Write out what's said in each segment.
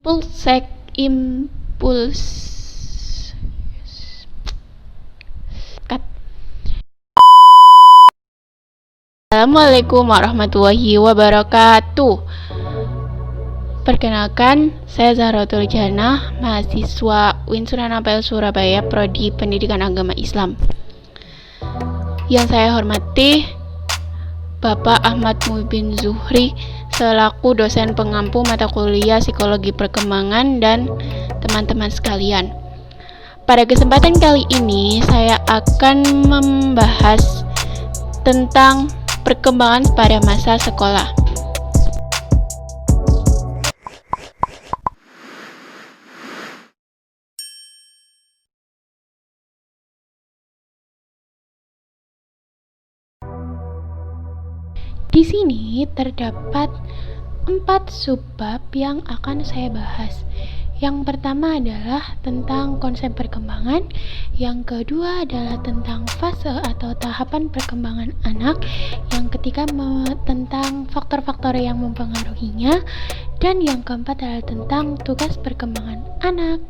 Pulsek impuls cut. Assalamualaikum warahmatullahi wabarakatuh. Perkenalkan, saya Zahratul Jannah, mahasiswa UIN Sunan Ampel Surabaya, Prodi Pendidikan Agama Islam. Yang saya hormati Bapak Ahmad Muibin Zuhri selaku dosen pengampu mata kuliah Psikologi Perkembangan dan teman-teman sekalian. Pada kesempatan kali ini saya akan membahas tentang perkembangan pada masa sekolah. Di sini terdapat 4 subbab yang akan saya bahas. Yang pertama adalah tentang konsep perkembangan, yang kedua adalah tentang fase atau tahapan perkembangan anak, yang ketiga tentang faktor-faktor yang mempengaruhinya, dan yang keempat adalah tentang tugas perkembangan anak.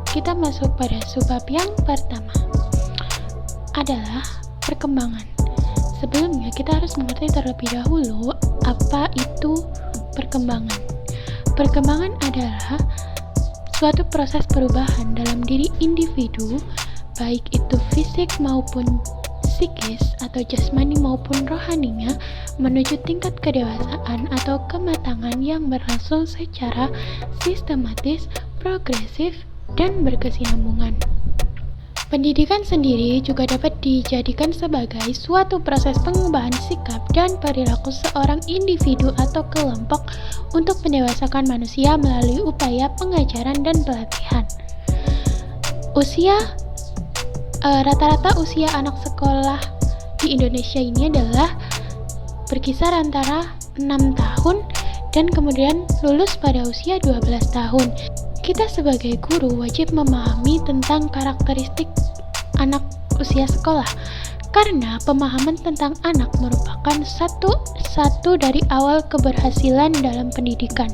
Kita masuk pada subbab yang pertama, adalah perkembangan. Sebelumnya kita harus mengerti terlebih dahulu apa itu perkembangan. Perkembangan adalah suatu proses perubahan dalam diri individu, baik itu fisik maupun psikis atau jasmani maupun rohaninya, menuju tingkat kedewasaan atau kematangan yang berlangsung secara sistematis, progresif, dan berkesinambungan. Pendidikan sendiri juga dapat dijadikan sebagai suatu proses pengubahan sikap dan perilaku seorang individu atau kelompok untuk mendewasakan manusia melalui upaya pengajaran dan pelatihan. Rata-rata usia anak sekolah di Indonesia ini adalah berkisar antara 6 tahun dan kemudian lulus pada usia 12 tahun. Kita sebagai guru wajib memahami tentang karakteristik anak usia sekolah, karena pemahaman tentang anak merupakan satu dari awal keberhasilan dalam pendidikan.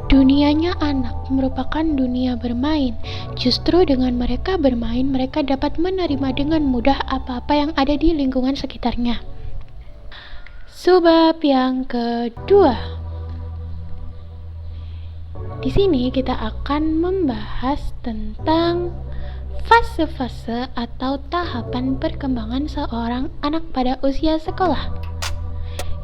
Dunianya anak merupakan dunia bermain. Justru dengan mereka bermain, mereka dapat menerima dengan mudah apa-apa yang ada di lingkungan sekitarnya. Subbab yang kedua. Di sini kita akan membahas tentang fase-fase atau tahapan perkembangan seorang anak pada usia sekolah.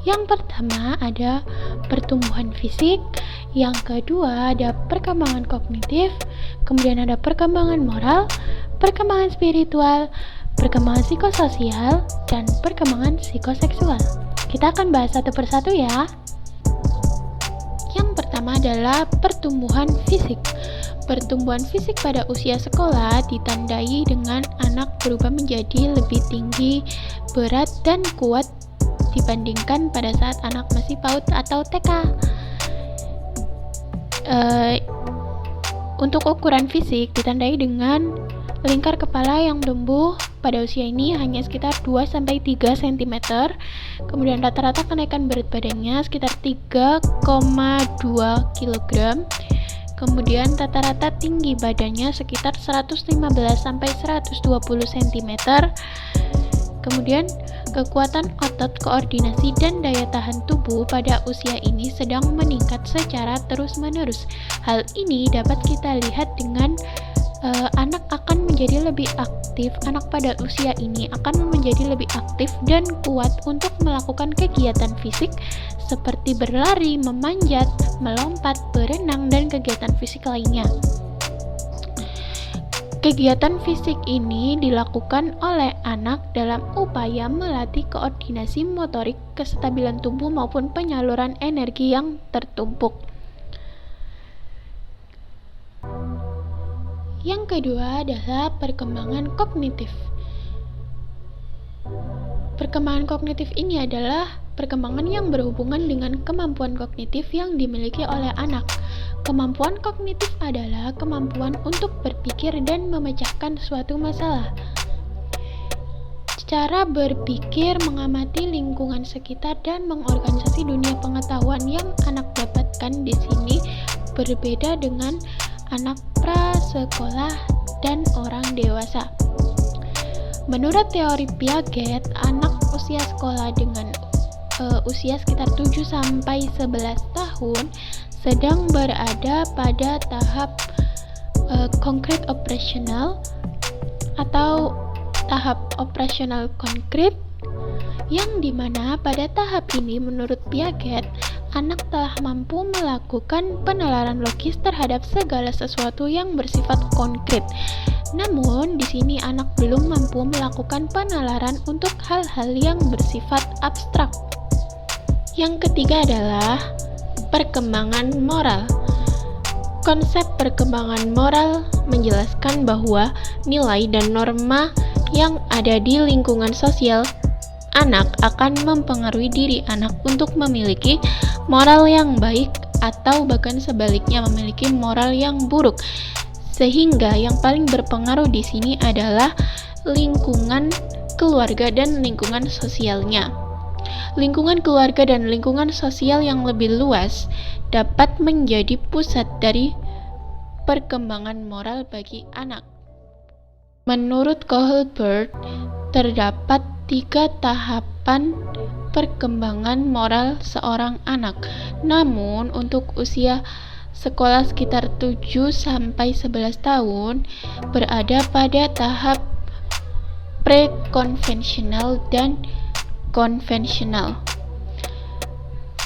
Yang pertama ada pertumbuhan fisik, yang kedua ada perkembangan kognitif, kemudian ada perkembangan moral, perkembangan spiritual, perkembangan psikososial, dan perkembangan psikoseksual. Kita akan bahas satu persatu ya. Yang pertama adalah pertumbuhan fisik. Pertumbuhan fisik pada usia sekolah ditandai dengan anak berubah menjadi lebih tinggi, berat, dan kuat dibandingkan pada saat anak masih PAUD atau TK. Untuk ukuran fisik ditandai dengan lingkar kepala yang tumbuh pada usia ini hanya sekitar 2-3 cm. Kemudian rata-rata kenaikan berat badannya sekitar 3,2 kg. Kemudian rata-rata tinggi badannya sekitar 115-120 cm. Kemudian kekuatan otot, koordinasi, dan daya tahan tubuh pada usia ini sedang meningkat secara terus-menerus. Hal ini dapat kita lihat dengan anak akan menjadi lebih aktif. Anak pada usia ini akan menjadi lebih aktif dan kuat untuk melakukan kegiatan fisik seperti berlari, memanjat, melompat, berenang, dan kegiatan fisik lainnya. Kegiatan fisik ini dilakukan oleh anak dalam upaya melatih koordinasi motorik, kestabilan tubuh maupun penyaluran energi yang tertumpuk. Yang kedua adalah perkembangan kognitif. Perkembangan kognitif ini adalah perkembangan yang berhubungan dengan kemampuan kognitif yang dimiliki oleh anak. Kemampuan kognitif adalah kemampuan untuk berpikir dan memecahkan suatu masalah. Cara berpikir, mengamati lingkungan sekitar, dan mengorganisasi dunia pengetahuan yang anak dapatkan di sini berbeda dengan anak prasekolah dan orang dewasa. Menurut teori Piaget, anak usia sekolah dengan usia sekitar 7 sampai 11 tahun sedang berada pada tahap konkret operasional atau tahap operasional konkret, yang dimana pada tahap ini menurut Piaget anak telah mampu melakukan penalaran logis terhadap segala sesuatu yang bersifat konkret. Namun di sini anak belum mampu melakukan penalaran untuk hal-hal yang bersifat abstrak. Yang ketiga adalah perkembangan moral. Konsep perkembangan moral menjelaskan bahwa nilai dan norma yang ada di lingkungan sosial anak akan mempengaruhi diri anak untuk memiliki moral yang baik atau bahkan sebaliknya memiliki moral yang buruk. Sehingga yang paling berpengaruh di sini adalah lingkungan keluarga dan lingkungan sosialnya. Lingkungan keluarga dan lingkungan sosial yang lebih luas dapat menjadi pusat dari perkembangan moral bagi anak. Menurut Kohlberg, terdapat 3 tahapan perkembangan moral seorang anak. Namun untuk usia sekolah sekitar 7 sampai 11 tahun berada pada tahap prekonvensional dan konvensional.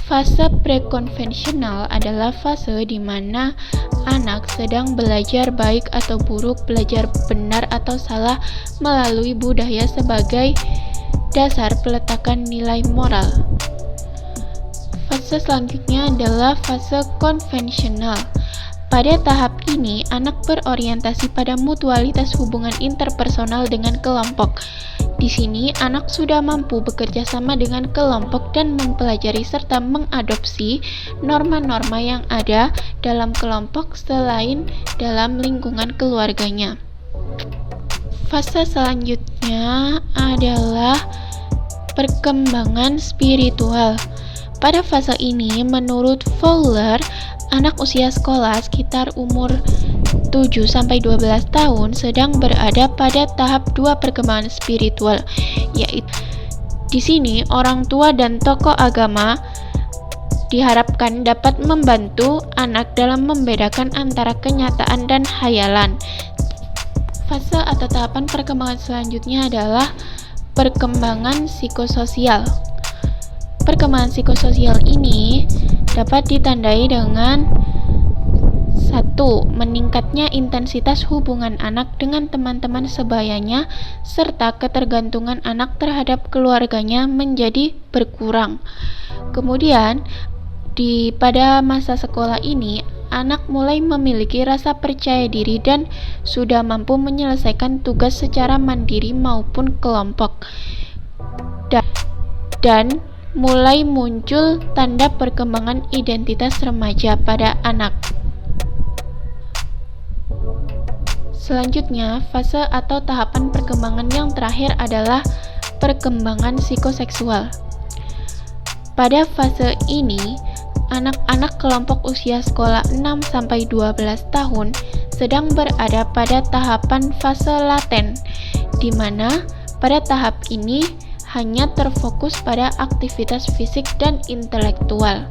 Fase prekonvensional adalah fase di mana anak sedang belajar baik atau buruk, belajar benar atau salah melalui budaya sebagai dasar peletakan nilai moral. Fase selanjutnya adalah fase konvensional. Pada tahap ini, anak berorientasi pada mutualitas hubungan interpersonal dengan kelompok. Di sini, anak sudah mampu bekerja sama dengan kelompok dan mempelajari serta mengadopsi norma-norma yang ada dalam kelompok selain dalam lingkungan keluarganya. Fase selanjutnya adalah perkembangan spiritual. Pada fase ini, menurut Fowler, anak usia sekolah sekitar umur 7-12 tahun sedang berada pada tahap 2 perkembangan spiritual, yaitu di sini orang tua dan tokoh agama diharapkan dapat membantu anak dalam membedakan antara kenyataan dan khayalan. Fase atau tahapan perkembangan selanjutnya adalah perkembangan psikososial. Perkembangan psikososial ini dapat ditandai dengan 1. Meningkatnya intensitas hubungan anak dengan teman-teman sebayanya serta ketergantungan anak terhadap keluarganya menjadi berkurang. Kemudian, pada masa sekolah ini, anak mulai memiliki rasa percaya diri dan sudah mampu menyelesaikan tugas secara mandiri maupun kelompok. Dan mulai muncul tanda perkembangan identitas remaja pada anak. Selanjutnya, fase atau tahapan perkembangan yang terakhir adalah perkembangan psikoseksual. Pada fase ini, anak-anak kelompok usia sekolah 6-12 tahun sedang berada pada tahapan fase laten, di mana pada tahap ini hanya terfokus pada aktivitas fisik dan intelektual.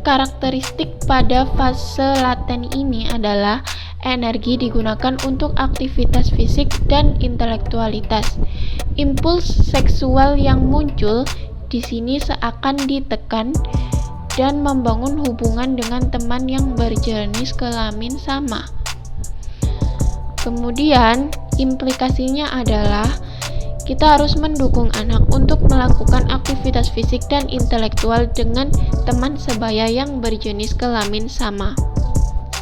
Karakteristik pada fase laten ini adalah energi digunakan untuk aktivitas fisik dan intelektualitas. Impuls seksual yang muncul di sini seakan ditekan dan membangun hubungan dengan teman yang berjenis kelamin sama. Kemudian, implikasinya adalah kita harus mendukung anak untuk melakukan aktivitas fisik dan intelektual dengan teman sebaya yang berjenis kelamin sama.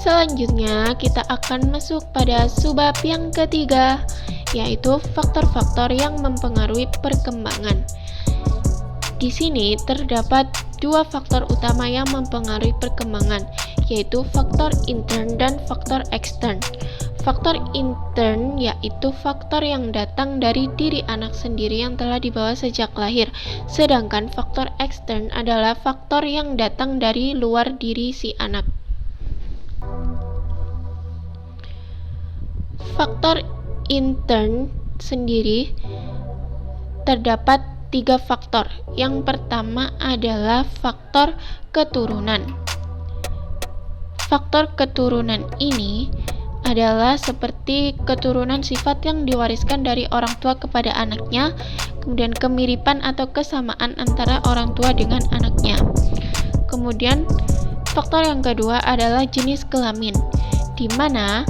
Selanjutnya, kita akan masuk pada subbab yang ketiga, yaitu faktor-faktor yang mempengaruhi perkembangan. Di sini terdapat 2 faktor utama yang mempengaruhi perkembangan, yaitu faktor intern dan faktor ekstern. Faktor intern yaitu faktor yang datang dari diri anak sendiri yang telah dibawa sejak lahir, sedangkan faktor ekstern adalah faktor yang datang dari luar diri si anak. Faktor intern sendiri terdapat 3 faktor. Yang pertama adalah faktor keturunan. Faktor keturunan ini adalah seperti keturunan sifat yang diwariskan dari orang tua kepada anaknya, kemudian kemiripan atau kesamaan antara orang tua dengan anaknya. Kemudian faktor yang kedua adalah jenis kelamin, di mana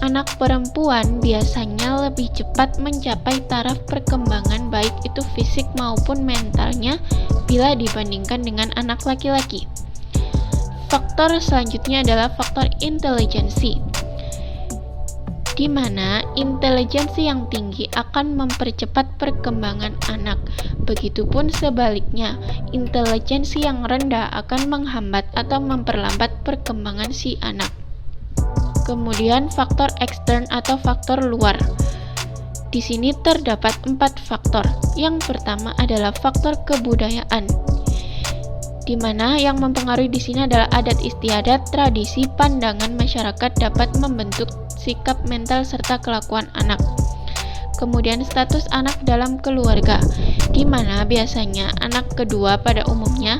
anak perempuan biasanya lebih cepat mencapai taraf perkembangan baik itu fisik maupun mentalnya bila dibandingkan dengan anak laki-laki. Faktor selanjutnya adalah faktor intelijensi, di mana intelijensi yang tinggi akan mempercepat perkembangan anak. Begitupun sebaliknya, intelijensi yang rendah akan menghambat atau memperlambat perkembangan si anak. Kemudian faktor ekstern atau faktor luar. Di sini terdapat 4 faktor. Yang pertama adalah faktor kebudayaan, di mana yang mempengaruhi di sini adalah adat istiadat, tradisi, pandangan masyarakat dapat membentuk sikap mental serta kelakuan anak. Kemudian status anak dalam keluarga, di mana biasanya anak kedua pada umumnya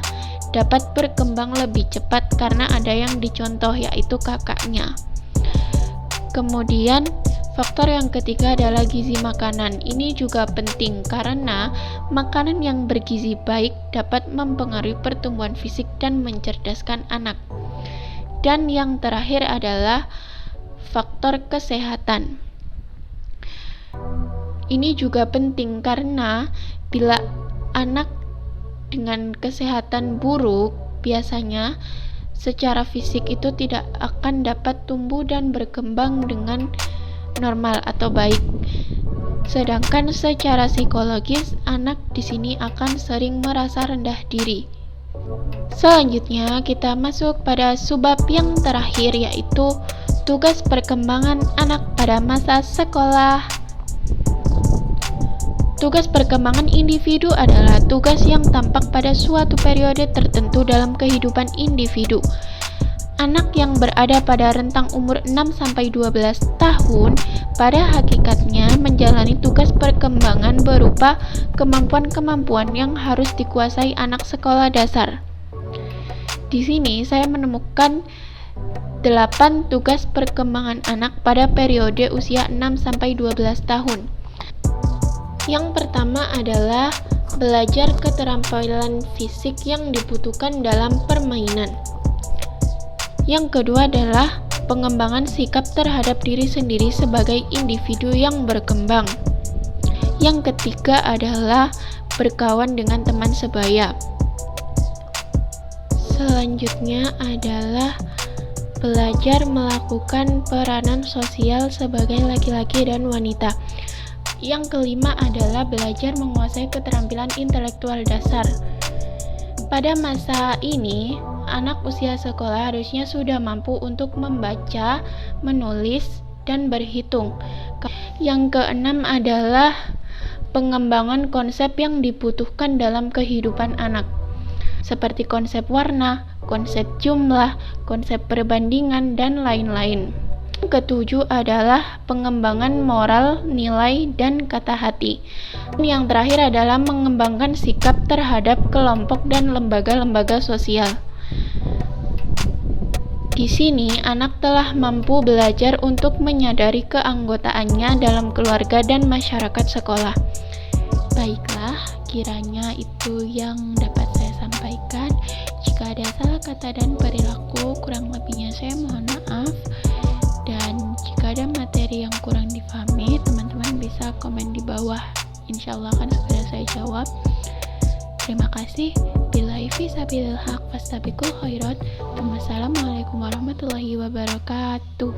dapat berkembang lebih cepat karena ada yang dicontoh yaitu kakaknya. Kemudian faktor yang ketiga adalah gizi makanan. Ini juga penting karena makanan yang bergizi baik dapat mempengaruhi pertumbuhan fisik dan mencerdaskan anak. Dan yang terakhir adalah faktor kesehatan. Ini juga penting karena bila anak dengan kesehatan buruk, biasanya secara fisik itu tidak akan dapat tumbuh dan berkembang dengan normal atau baik. Sedangkan secara psikologis, anak di sini akan sering merasa rendah diri. Selanjutnya kita masuk pada subbab yang terakhir yaitu tugas perkembangan anak pada masa sekolah. Tugas perkembangan individu adalah tugas yang tampak pada suatu periode tertentu dalam kehidupan individu. Anak yang berada pada rentang umur 6-12 tahun pada hakikatnya menjalani tugas perkembangan berupa kemampuan-kemampuan yang harus dikuasai anak sekolah dasar. Di sini saya menemukan 8 tugas perkembangan anak pada periode usia 6-12 tahun. Yang pertama adalah belajar keterampilan fisik yang dibutuhkan dalam permainan. Yang kedua adalah pengembangan sikap terhadap diri sendiri sebagai individu yang berkembang. Yang ketiga adalah berkawan dengan teman sebaya. Selanjutnya adalah belajar melakukan peranan sosial sebagai laki-laki dan wanita. Yang kelima adalah belajar menguasai keterampilan intelektual dasar. Pada masa ini, anak usia sekolah harusnya sudah mampu untuk membaca, menulis, dan berhitung. Yang keenam adalah pengembangan konsep yang dibutuhkan dalam kehidupan anak, seperti konsep warna, konsep jumlah, konsep perbandingan, dan lain-lain. Yang ketujuh adalah pengembangan moral, nilai, dan kata hati. Yang terakhir adalah mengembangkan sikap terhadap kelompok dan lembaga-lembaga sosial. Di sini, anak telah mampu belajar untuk menyadari keanggotaannya dalam keluarga dan masyarakat sekolah. Baiklah, kiranya itu yang dapat saya sampaikan. Jika ada salah kata dan perilaku, kurang lebihnya saya mohon maaf. Dan jika ada materi yang kurang dipahami, teman-teman bisa komen di bawah. Insya Allah akan segera saya jawab. Terima kasih. Billahi fisabilil haq fastabiqul khairat. Wassalamualaikum warahmatullahi wabarakatuh.